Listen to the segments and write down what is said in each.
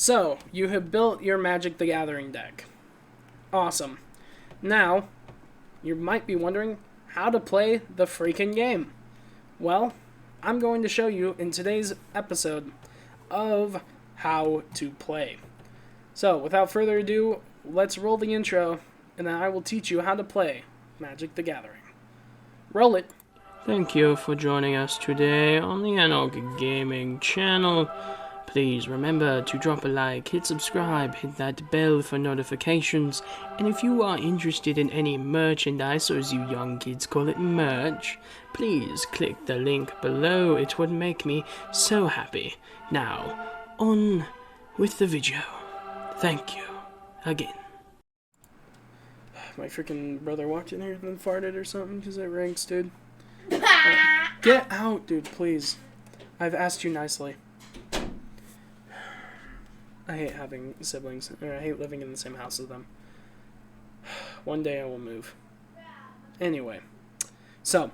So, you have built your Magic the Gathering deck. Awesome. Now, you might be wondering how to play the freaking game. Well, I'm going to show you in today's episode of how to play. So, without further ado, let's roll the intro, and then I will teach you how to play Magic the Gathering. Roll it. Thank you for joining us today on the Anarch Gaming channel. Please remember to drop a like, hit subscribe, hit that bell for notifications, and if you are interested in any merchandise, or as you young kids call it, merch, please click the link below. It would make me so happy. Now, on with the video. Thank you again. My freaking brother walked in here and farted or something because it ranks, dude. Get out, dude, please. I've asked you nicely. I hate having siblings, or I hate living in the same house as them. One day I will move. Anyway, so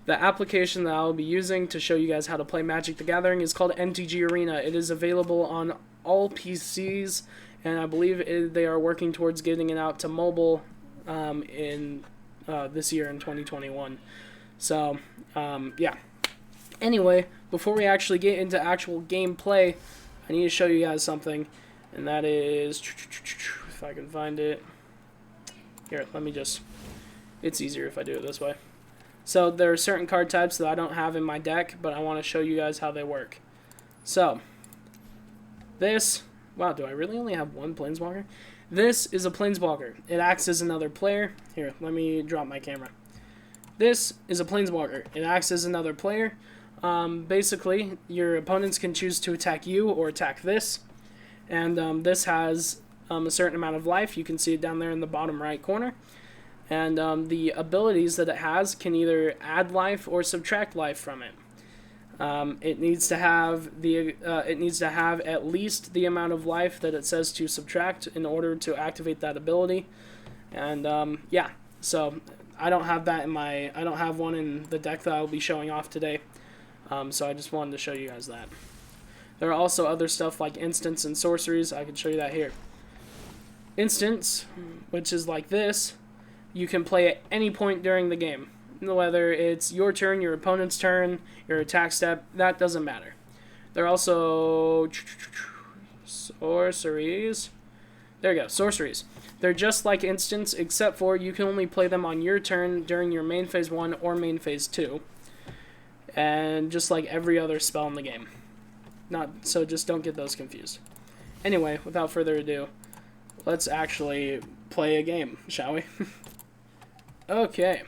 the application that I'll be using to show you guys how to play Magic the Gathering is called Mtg Arena. It is available on all PCs, and I believe they are working towards getting it out to mobile in this year in 2021. So, yeah. Anyway, before we actually get into actual gameplay, I need to show you guys something, and that is, if I can find it, here, let me just, it's easier if I do it this way. So, there are certain card types that I don't have in my deck, but I want to show you guys how they work. So, this, wow, do I really only have one Planeswalker? This is a Planeswalker. It acts as another player. Here, let me drop my camera. This is a Planeswalker. It acts as another player. Basically, your opponents can choose to attack you or attack this, and this has a certain amount of life. You can see it down there in the bottom right corner, and the abilities that it has can either add life or subtract life from it. It needs to have at least the amount of life that it says to subtract in order to activate that ability, and yeah. So I don't have that in my. I don't have one in the deck that I'll be showing off today. So I just wanted to show you guys that. There are also other stuff like instants and sorceries. I can show you that here. Instants, which is like this, you can play at any point during the game. Whether it's your turn, your opponent's turn, your attack step, that doesn't matter. There are also sorceries. There you go, sorceries. They're just like instants, except for you can only play them on your turn during your main phase 1 or main phase 2. And just like every other spell in the game. So just don't get those confused. Anyway, without further ado, let's actually play a game, shall we? Okay.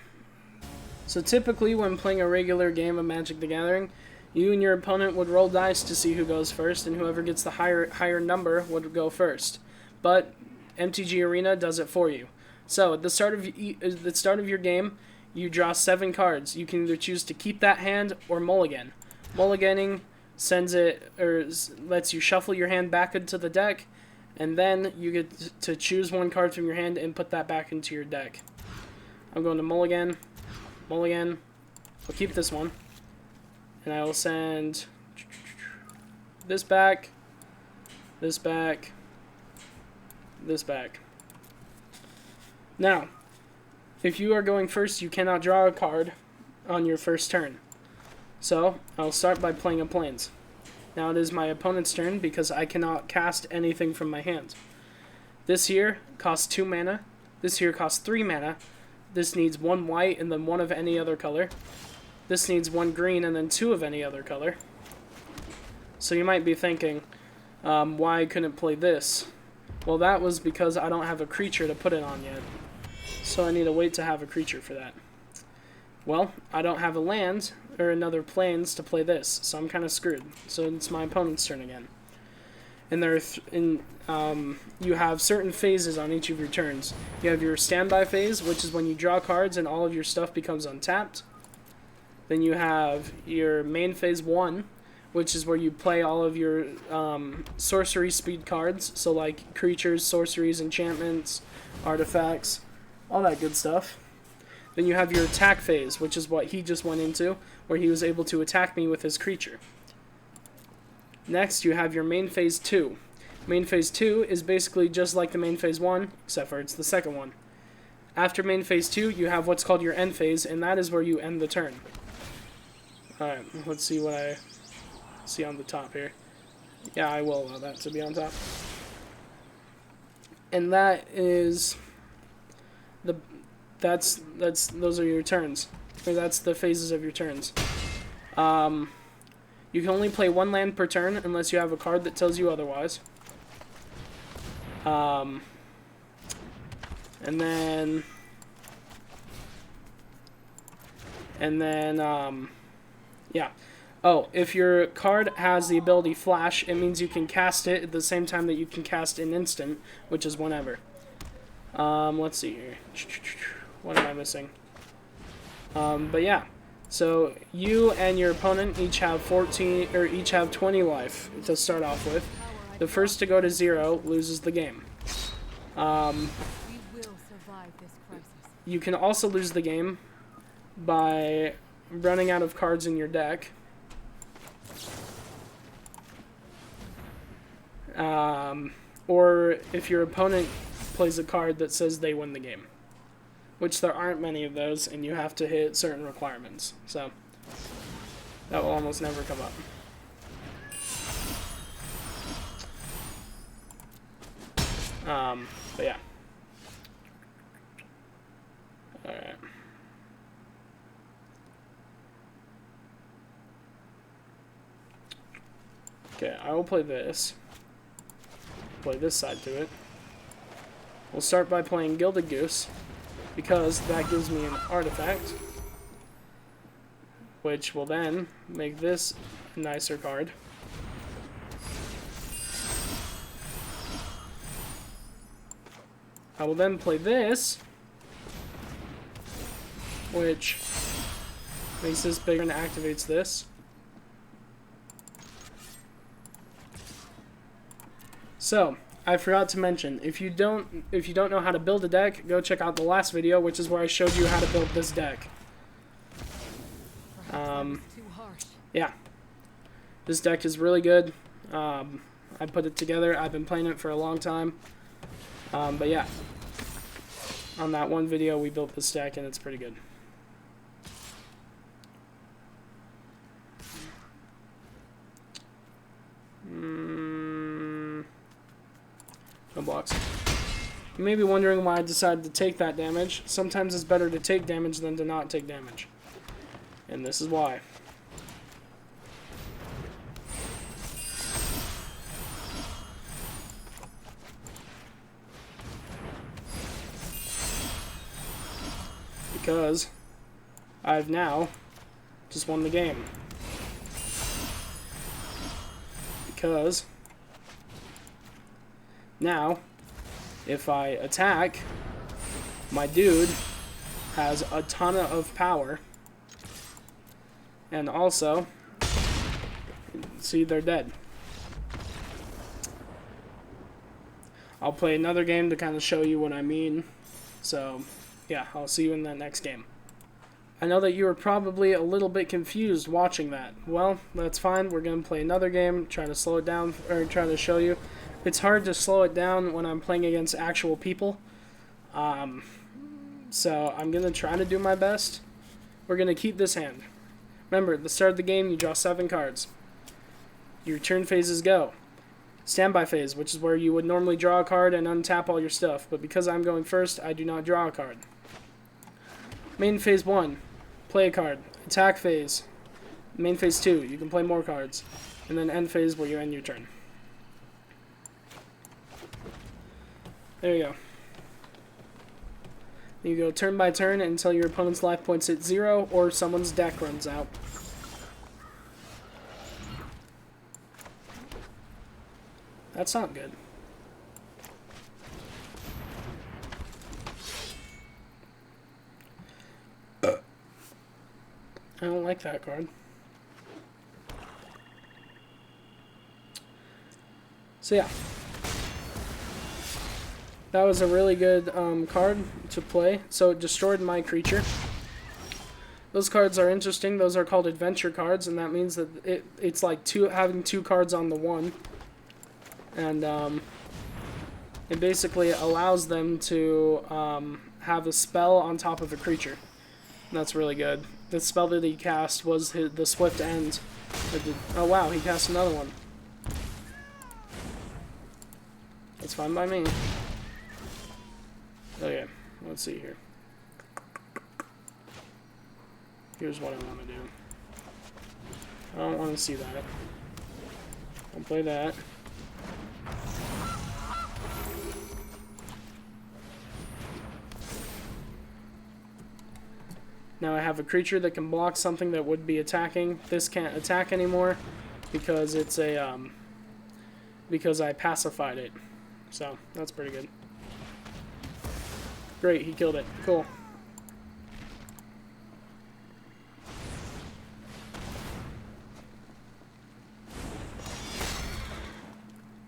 So typically when playing a regular game of Magic the Gathering, you and your opponent would roll dice to see who goes first, and whoever gets the higher number would go first. But MTG Arena does it for you. So at the start of your game, you draw 7 cards. You can either choose to keep that hand or mulligan. Mulliganing sends it, or lets you shuffle your hand back into the deck, and then you get to choose one card from your hand and put that back into your deck. I'm going to mulligan, mulligan. I'll keep this one, and I will send this back, this back, this back. Now, if you are going first, you cannot draw a card on your first turn. So, I'll start by playing a Plains. Now it is my opponent's turn because I cannot cast anything from my hand. This here costs 2 mana. This here costs 3 mana. This needs 1 white and then 1 of any other color. This needs 1 green and then 2 of any other color. So you might be thinking, why I couldn't play this? Well, that was because I don't have a creature to put it on yet. So I need to wait to have a creature for that. Well, I don't have a land or another plains to play this, so I'm kind of screwed. So it's my opponent's turn again. And you have certain phases on each of your turns. You have your standby phase, which is when you draw cards and all of your stuff becomes untapped. Then you have your main phase 1, which is where you play all of your sorcery speed cards, so like creatures, sorceries, enchantments, artifacts, all that good stuff. Then you have your attack phase, which is what he just went into, where he was able to attack me with his creature. Next, you have your main phase 2. Main phase 2 is basically just like the main phase 1, except for it's the second one. After main phase 2, you have what's called your end phase, and that is where you end the turn. Alright, let's see what I see on the top here. Yeah, I will allow that to be on top. And that is those are your turns. Or that's the phases of your turns. You can only play one land per turn unless you have a card that tells you otherwise. And then yeah. Oh, if your card has the ability Flash, it means you can cast it at the same time that you can cast an instant, which is whenever. Let's see here. What am I missing? But yeah. So you and your opponent each have 20 life to start off with. The first to go to 0 loses the game. You can also lose the game by running out of cards in your deck. Or if your opponent plays a card that says they win the game. Which there aren't many of those, and you have to hit certain requirements. So, that will almost never come up. But yeah. Alright. Okay, I will play this. Play this side to it. We'll start by playing Gilded Goose, because that gives me an artifact, which will then make this a nicer card. I will then play this, which makes this bigger and activates this. So, I forgot to mention, if you don't know how to build a deck, go check out the last video, which is where I showed you how to build this deck. Yeah. This deck is really good. I put it together. I've been playing it for a long time. But yeah. On that one video, we built this deck, and it's pretty good. No blocks. You may be wondering why I decided to take that damage. Sometimes it's better to take damage than to not take damage. And this is why. Because I've now just won the game. Because now, if I attack, my dude has a ton of power. And also, see, they're dead. I'll play another game to kind of show you what I mean. So, yeah, I'll see you in that next game. I know that you were probably a little bit confused watching that. Well, that's fine. We're going to play another game, try to slow it down, or try to show you. It's hard to slow it down when I'm playing against actual people. So I'm going to try to do my best. We're going to keep this hand. Remember, at the start of the game, you draw 7 cards. Your turn phases go. Standby phase, which is where you would normally draw a card and untap all your stuff. But because I'm going first, I do not draw a card. Main phase 1, play a card. Attack phase. Main phase 2, you can play more cards. And then end phase, where you end your turn. There you go. You go turn by turn until your opponent's life points hit 0 or someone's deck runs out. That's not good. I don't like that card. So yeah. That was a really good card to play. So it destroyed my creature. Those cards are interesting. Those are called adventure cards, and that means that it's like having 2 cards on the one. And it basically allows them to have a spell on top of a creature. And that's really good. The spell that he cast was the Swift End. Oh wow, he cast another one. That's fine by me. Okay, let's see here. Here's what I want to do. I don't want to see that. I'll play that. Now I have a creature that can block something that would be attacking. This can't attack anymore because it's a because I pacified it. So that's pretty good. Great, he killed it. Cool.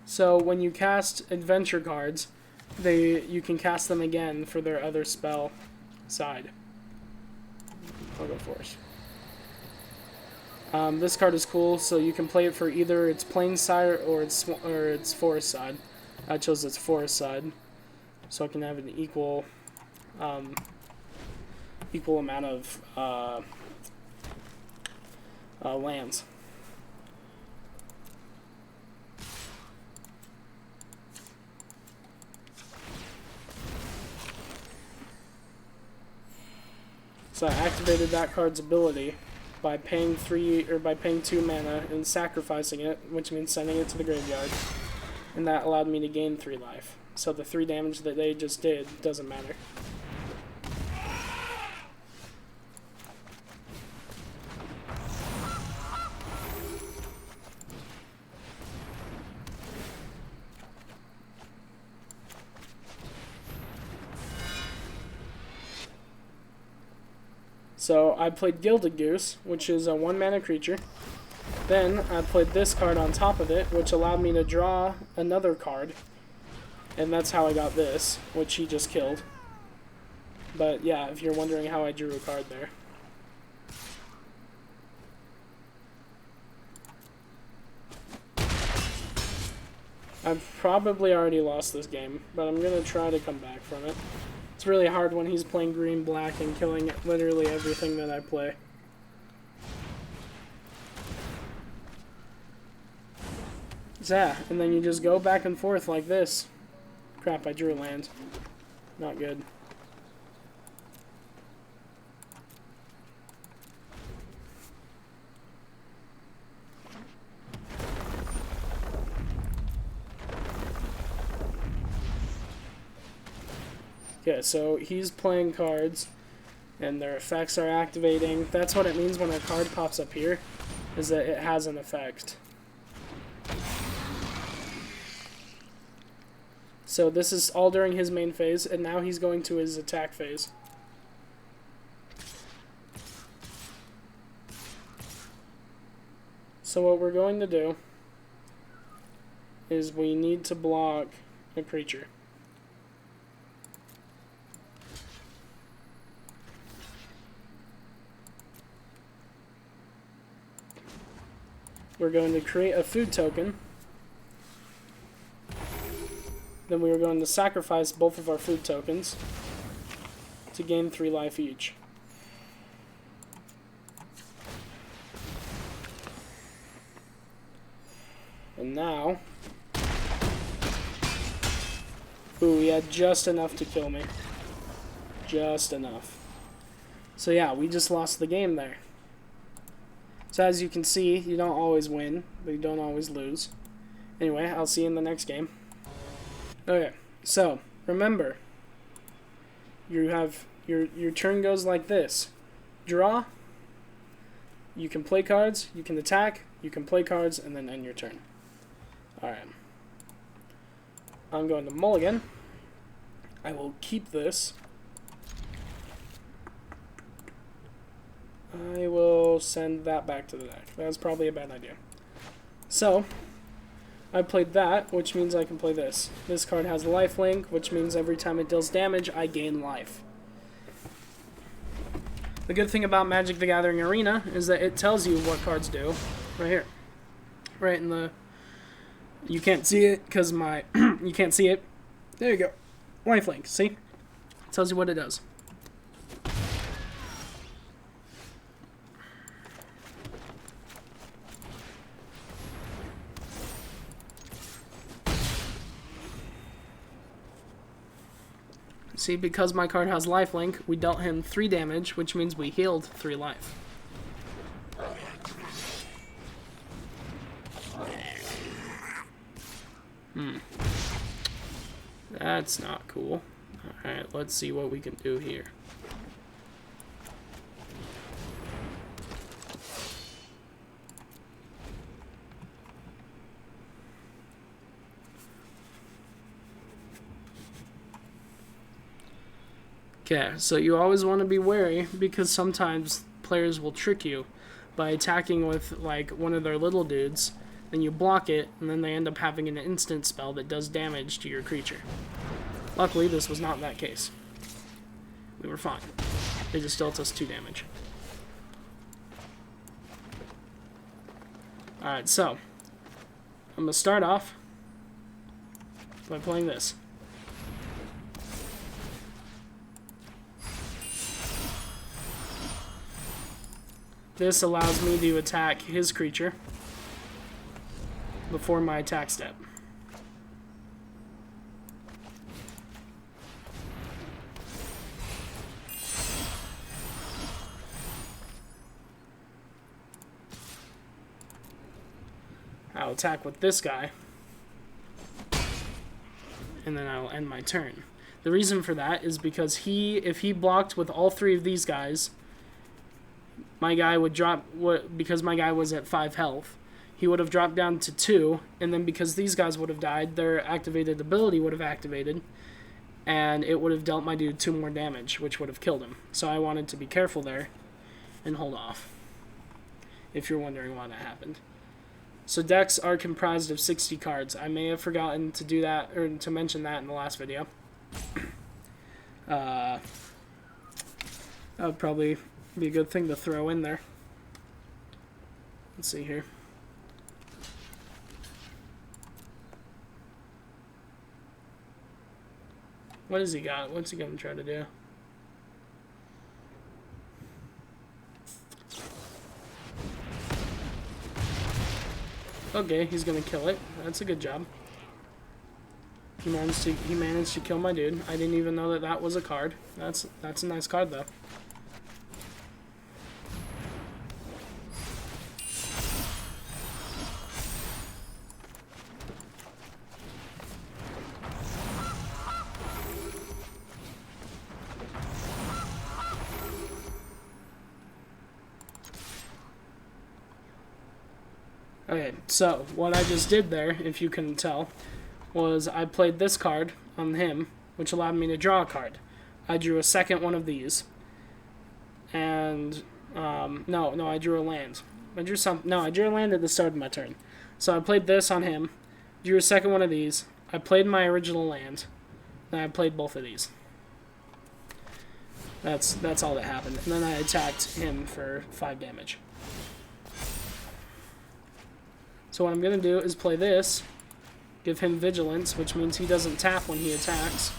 So when you cast adventure cards, you can cast them again for their other spell side. I'll go force. This card is cool, so you can play it for either its plain side or its forest side. I chose its forest side, so I can have an equal amount of lands. So I activated that card's ability by paying 2 mana and sacrificing it, which means sending it to the graveyard, and that allowed me to gain 3 life. So the 3 damage that they just did doesn't matter. So I played Gilded Goose, which is a 1-mana creature. Then I played this card on top of it, which allowed me to draw another card. And that's how I got this, which he just killed. But yeah, if you're wondering how I drew a card there. I've probably already lost this game, but I'm going to try to come back from it. It's really hard when he's playing green-black and killing literally everything that I play. Yeah, and then you just go back and forth like this. Crap, I drew a land. Not good. Okay, so he's playing cards, and their effects are activating. That's what it means when a card pops up here, is that it has an effect. So this is all during his main phase, and now he's going to his attack phase. So what we're going to do is we need to block a creature. We're going to create a food token. Then we are going to sacrifice both of our food tokens to gain 3 life each. And now... Ooh, he had just enough to kill me. Just enough. So yeah, we just lost the game there. So as you can see, you don't always win, but you don't always lose. Anyway, I'll see you in the next game. Okay, so remember, you have your turn goes like this. Draw, you can play cards, you can attack, you can play cards, and then end your turn. Alright. I'm going to mulligan. I will keep this. I will send that back to the deck. That's probably a bad idea. So, I played that, which means I can play this. This card has lifelink, which means every time it deals damage, I gain life. The good thing about Magic the Gathering Arena is that it tells you what cards do. Right here. Right in the You can't see it because my... you can't see it. There you go. Lifelink, see? It tells you what it does. See, because my card has lifelink, we dealt him 3 damage, which means we healed 3 life. That's not cool. Alright, let's see what we can do here. Okay, so you always want to be wary because sometimes players will trick you by attacking with like one of their little dudes, then you block it, and then they end up having an instant spell that does damage to your creature. Luckily, this was not that case. We were fine. They just dealt us 2 damage. Alright, so I'm going to start off by playing this. This allows me to attack his creature before my attack step. I'll attack with this guy, and then I'll end my turn. The reason for that is because if he blocked with all 3 of these guys, my guy would drop, because my guy was at 5 health, he would have dropped down to 2, and then because these guys would have died, their activated ability would have activated, and it would have dealt my dude 2 more damage, which would have killed him. So I wanted to be careful there and hold off, if you're wondering why that happened. So decks are comprised of 60 cards. I may have forgotten to do that, or to mention that in the last video. That would probably be a good thing to throw in there. Let's see here. What has he got? What's he going to try to do? Okay, he's going to kill it. That's a good job. He managed to kill my dude. I didn't even know that was a card. That's a nice card though. Okay, so what I just did there, if you couldn't tell, was I played this card on him, which allowed me to draw a card. I drew a second one of these, and no, I drew a land. I drew a land at the start of my turn. So I played this on him, drew a second one of these. I played my original land, then I played both of these. That's all that happened, and then I attacked him for 5 damage. So what I'm going to do is play this, give him Vigilance, which means he doesn't tap when he attacks.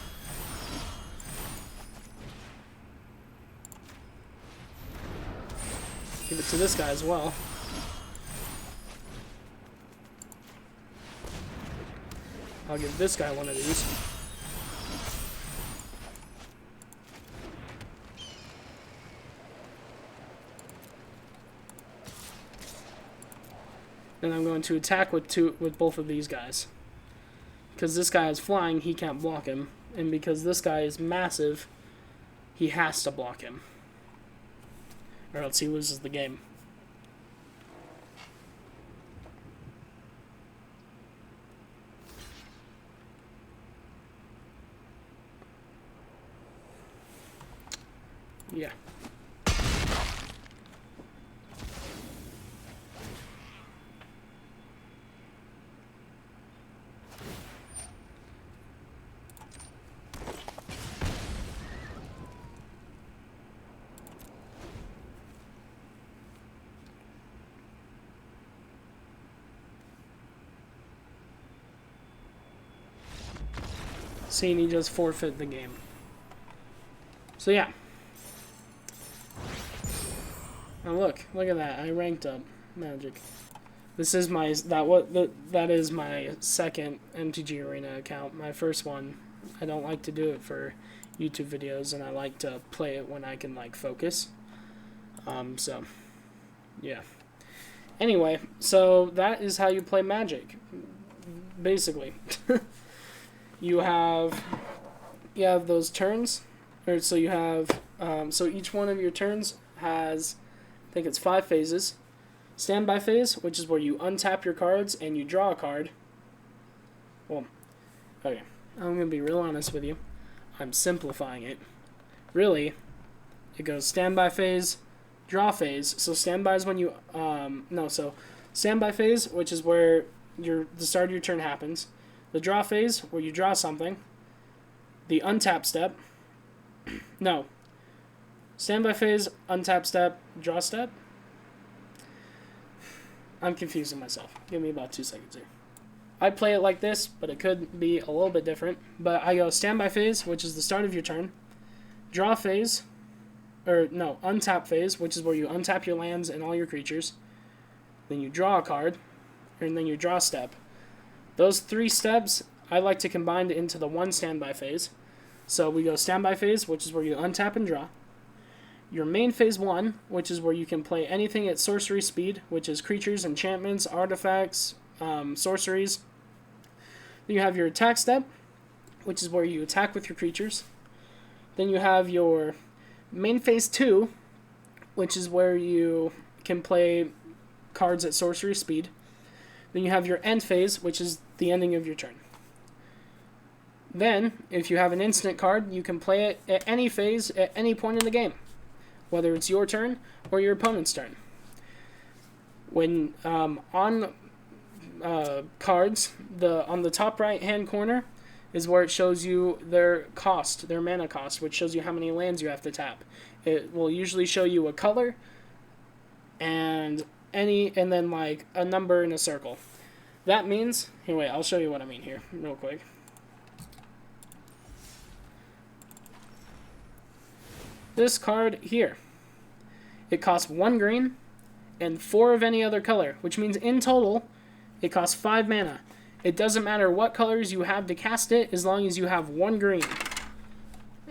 Give it to this guy as well. I'll give this guy one of these. Then I'm going to attack with both of these guys. Because this guy is flying, he can't block him. And because this guy is massive, he has to block him. Or else he loses the game. Yeah. seeing he just forfeit the game. So yeah. Oh look at that! I ranked up Magic. This is my that is my second MTG Arena account. My first one, I don't like to do it for YouTube videos, and I like to play it when I can like focus. So yeah. Anyway, so that is how you play Magic. Basically, you have those turns, or so you have so each one of your turns has, I think it's 5 phases. Standby phase, which is where you untap your cards and you draw a card. Well, okay, I'm gonna be real honest with you. I'm simplifying it. Really, it goes standby phase, draw phase. So standby is when you standby phase, which is where the start of your turn happens. The draw phase, where you draw something. The untap step. No. Standby phase, untap step, draw step. I'm confusing myself. Give me about 2 seconds here. I play it like this, but it could be a little bit different. But I go standby phase, which is the start of your turn. Draw phase, untap phase, which is where you untap your lands and all your creatures. Then you draw a card, and then you draw step. Those 3 steps I like to combine into the one standby phase. So we go standby phase, which is where you untap and draw. Your main phase 1, which is where you can play anything at sorcery speed, which is creatures, enchantments, artifacts, sorceries. Then you have your attack step, which is where you attack with your creatures. Then you have your main phase 2, which is where you can play cards at sorcery speed. Then you have your end phase, which is the ending of your turn. Then, if you have an instant card, you can play it at any phase at any point in the game, whether it's your turn or your opponent's turn. When on cards, on the top right-hand corner is where it shows you their cost, their mana cost, which shows you how many lands you have to tap. It will usually show you a color and then like a number in a circle. That means, here, wait, I'll show you what I mean here real quick. This card here, it costs 1 green and 4 of any other color, which means in total it costs 5 mana. It doesn't matter what colors you have to cast it, as long as you have 1 green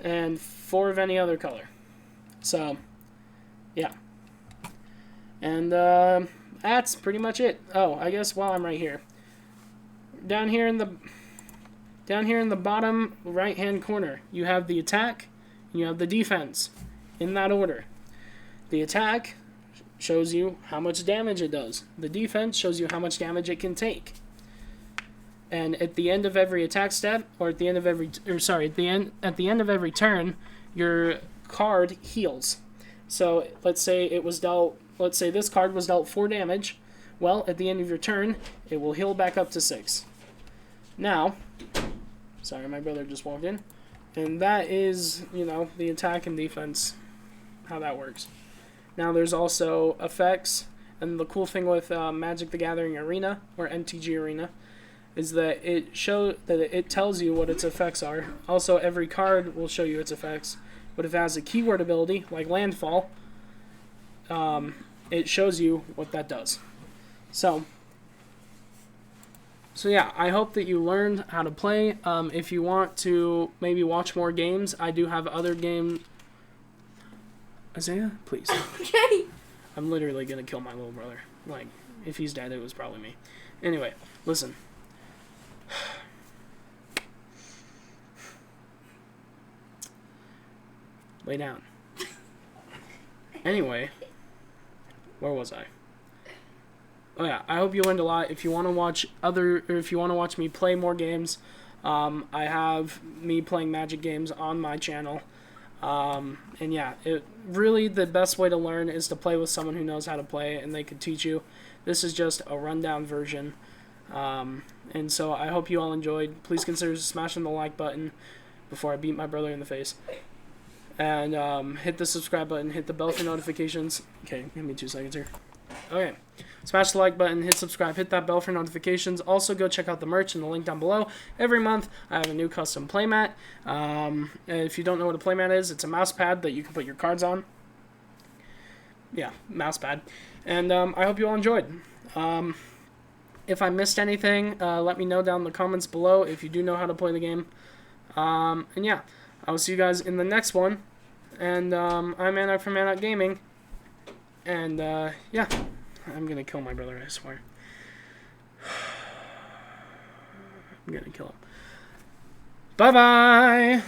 and 4 of any other color. So, yeah. And that's pretty much it. Oh, I guess while I'm right here, down here in the bottom right-hand corner, you have the attack and you have the defense in that order. The attack shows you how much damage it does. The defense shows you how much damage it can take. And at the end of every attack step, or at the end of every turn, your card heals. So let's say this card was dealt 4 damage. Well, at the end of your turn, it will heal back up to 6. Now, sorry, my brother just walked in. And that is, the attack and defense, how that works. Now there's also effects, and the cool thing with Magic the Gathering Arena, or Mtg Arena, is that it tells you what its effects are. Also, every card will show you its effects, but if it has a keyword ability, like Landfall, it shows you what that does. So yeah, I hope that you learned how to play. If you want to maybe watch more games, I do have other games. Isaiah, please. Okay. I'm literally gonna kill my little brother. Like, if he's dead, it was probably me. Anyway, listen. Lay down. Anyway, where was I? Oh yeah, I hope you learned a lot. If you want to watch me play more games, I have me playing Magic games on my channel. And yeah, really the best way to learn is to play with someone who knows how to play and they could teach you. This is just a rundown version. And so I hope you all enjoyed. Please consider smashing the like button before I beat my brother in the face. And hit the subscribe button, hit the bell for notifications. Okay, give me 2 seconds here. Okay. Smash the like button, hit subscribe, hit that bell for notifications. Also, go check out the merch in the link down below. Every month, I have a new custom playmat. If you don't know what a playmat is, it's a mouse pad that you can put your cards on. Yeah, mouse pad. And I hope you all enjoyed. If I missed anything, let me know down in the comments below if you do know how to play the game. And yeah, I will see you guys in the next one. And I'm Anarch from Anarch Gaming. And yeah. I'm gonna kill my brother, I swear. I'm gonna kill him. Bye-bye!